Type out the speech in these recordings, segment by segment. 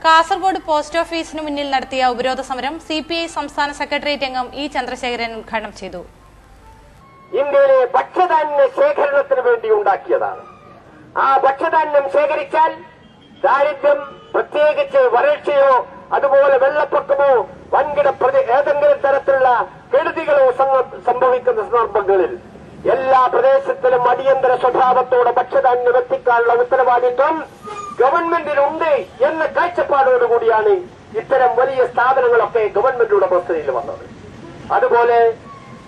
Kasaragod post ഓഫീസിന് മുന്നിൽ നടത്തിയ ഉപരോധ സമരം സിപിഐ സംസ്ഥാന സെക്രട്ടേറിയറ്റ് അംഗം ഇ ചന്ദ്രശേഖരൻ ഉദ്ഘാടനം ചെയ്തു. ഇന്ത്യയിലെ ഭക്ഷ്യധാന്യ ശേഖരണത്തിന് വേണ്ടി ഉണ്ടാക്കിയതാണ്. ആ ഭക്ഷ്യധാന്യം ശേഖരിച്ചാൽ ദാരിദ്ര്യം, പ്രത്യേകിച്ച് വരൾച്ചയോ അതുപോലെ വെള്ളപ്പൊക്കമോ വൻകിട ഏതെങ്കിലും തരത്തിലുള്ള കെടുതികളോ സംഭവിക്കുന്ന സന്ദർഭങ്ങളിൽ എല്ലാ പ്രദേശത്തിലും അടിയന്തര സ്വഭാവത്തോടെ ഭക്ഷ്യധാന്യം എത്തിക്കാനുള്ള ഉത്തരവാദിത്വം ഗവൺമെന്റിനുണ്ട് എന്ന കാഴ്ചപ്പാടോടുകൂടിയാണ് ഇത്തരം വലിയ സ്ഥാപനങ്ങളൊക്കെ ഗവൺമെന്റ് ഉടമസ്ഥതയിൽ വന്നത്. അതുപോലെ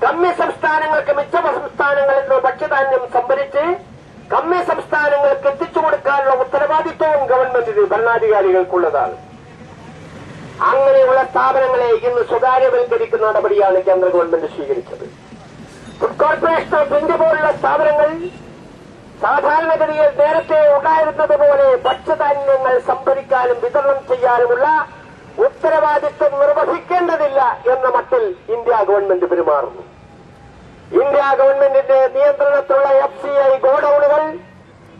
കമ്മി സംസ്ഥാനങ്ങൾക്ക് മിച്ച സംസ്ഥാനങ്ങളിൽ നിന്ന് ഭക്ഷ്യധാന്യം സംഭരിച്ച് കമ്മി സംസ്ഥാനങ്ങൾക്ക് എത്തിച്ചു കൊടുക്കാനുള്ള ഉത്തരവാദിത്വവും ഗവൺമെന്റിന് ഭരണാധികാരികൾക്കുള്ളതാണ്. അങ്ങനെയുള്ള സ്ഥാപനങ്ങളെ ഇന്ന് സ്വകാര്യവൽക്കരിക്കുന്ന നടപടിയാണ് കേന്ദ്ര ഗവൺമെന്റ് സ്വീകരിച്ചത്. ഫുഡ് കോർപ്പറേഷൻ ഓഫ് ഇന്ത്യ പോലുള്ള സ്ഥാപനങ്ങൾ സാധാരണഗതിയിൽ നേരത്തെ ഉണ്ടായിരുന്നതുപോലെ ഭക്ഷ്യധാന്യങ്ങൾ സംഭരിക്കാനും വിതരണം ചെയ്യാനുമുള്ള ഉത്തരവാദിത്വം നിർവഹിക്കേണ്ടതില്ല എന്ന മട്ടിൽ ഇന്ത്യ ഗവൺമെന്റ് പെരുമാറുന്നു. ഇന്ത്യ ഗവൺമെന്റിന്റെ നിയന്ത്രണത്തിലുള്ള FCI ഗോഡൌണുകൾ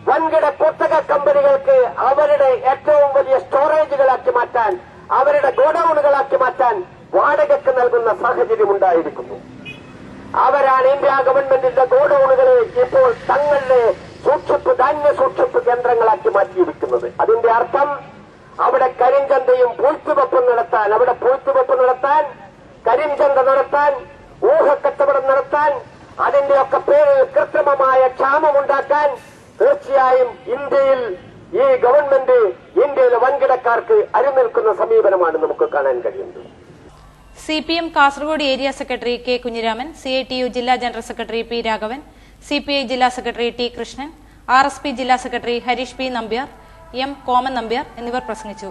വൻകിട കുത്തക കമ്പനികൾക്ക് അവരുടെ ഏറ്റവും വലിയ സ്റ്റോറേജുകളാക്കി മാറ്റാൻ, അവരുടെ ഗോഡൌണുകളാക്കി മാറ്റാൻ വാടകയ്ക്ക് നൽകുന്ന സാഹചര്യം ഉണ്ടായിരിക്കുന്നു. അവരാണ് ഇന്ത്യ ഗവൺമെന്റിന്റെ ഗോഡൌണുകളെ ഇപ്പോൾ തങ്ങളുടെ ധാന്യ സൂക്ഷിപ്പ് കേന്ദ്രങ്ങളാക്കി മാറ്റിയിരിക്കുന്നത്. അതിന്റെ അർത്ഥം അവിടെ കരിഞ്ചന്തയും പൂഴ്ത്തിവെപ്പും നടത്താൻ, കരിഞ്ചന്ത നടത്താൻ, ഊഹക്കച്ചവടം നടത്താൻ, അതിന്റെയൊക്കെ പേരിൽ കൃത്രിമമായ ക്ഷാമമുണ്ടാക്കാൻ തീർച്ചയായും ഈ ഗവൺമെന്റ് ഇന്ത്യയിലെ വൻകിടക്കാർക്ക് അരിനിൽക്കുന്ന സമീപനമാണ് നമുക്ക് കാണാൻ കഴിയുന്നത്. CPM Kasaragod area secretary K Kunhiraman, CITU ജില്ലാ general secretary P Raghavan, CPI ജില്ലാ സെക്രട്ടറി ടി കൃഷ്ണൻ, RSP ജില്ലാ secretary Harish P Nambiar, M Koman Nambiar എന്നിവർ പ്രസംഗിച്ചു.